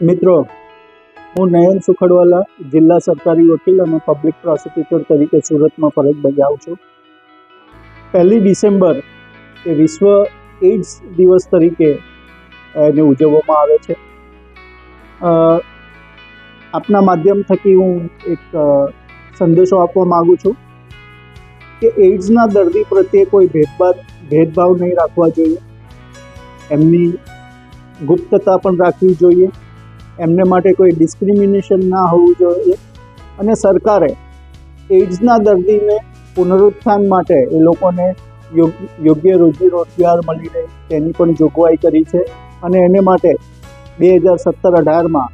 મિત્રો, હું નયન સુખડવાલા, જિલ્લા સરકારી વકીલ અને પબ્લિક પ્રોસિક્યુટર તરીકે સુરતમાં ફરજ બજાવું છું. 1 ડિસેમ્બર એ વિશ્વ એઇડ્સ દિવસ તરીકે એને ઉજવવામાં આવે છે. આપના માધ્યમ થકી હું એક સંદેશો આપવા માગું છું કે એઇડ્સના દર્દી પ્રત્યે કોઈ ભેદભાવ નહીં રાખવા જોઈએ. એમની ગુપ્તતા પણ રાખવી જોઈએ. એમને માટે કોઈ ડિસ્ક્રિમિનેશન ના હોવું જોઈએ. અને સરકારે એઇડ્સના દર્દીને પુનરુત્થાન માટે એ લોકોને યોગ્ય રોજી રોજગાર મળી રહે તેની પણ જોગવાઈ કરી છે. અને એને માટે 2017-18માં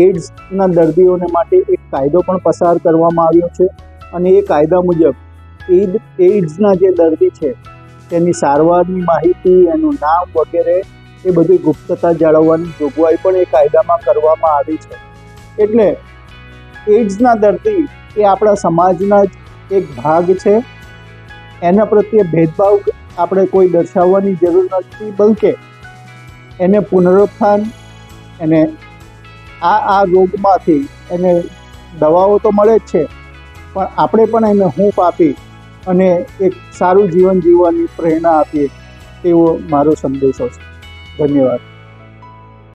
એઇડ્સના દર્દીઓને માટે એક કાયદો પણ પસાર કરવામાં આવ્યો છે. અને એ કાયદા મુજબ એઇડ્સના જે દર્દી છે તેની સારવારની માહિતી, એનું નામ વગેરે એ બધી ગુપ્તતા જાળવવાની જોગવાઈ પણ એ કાયદામાં કરવામાં આવી છે. એટલે એઇડ્સના દર્દી એ આપણા સમાજના જ એક ભાગ છે. એના પ્રત્યે ભેદભાવ આપણે કોઈ દર્શાવવાની જરૂર નથી, બલકે એને પુનરુત્થાન, એને આ રોગમાંથી એને દવાઓ તો મળે જ છે, પણ આપણે પણ એને હૂંફ આપી અને એક સારું જીવન જીવવાની પ્રેરણા આપીએ તેવો મારો સંદેશો છે. ધન્યવાદ.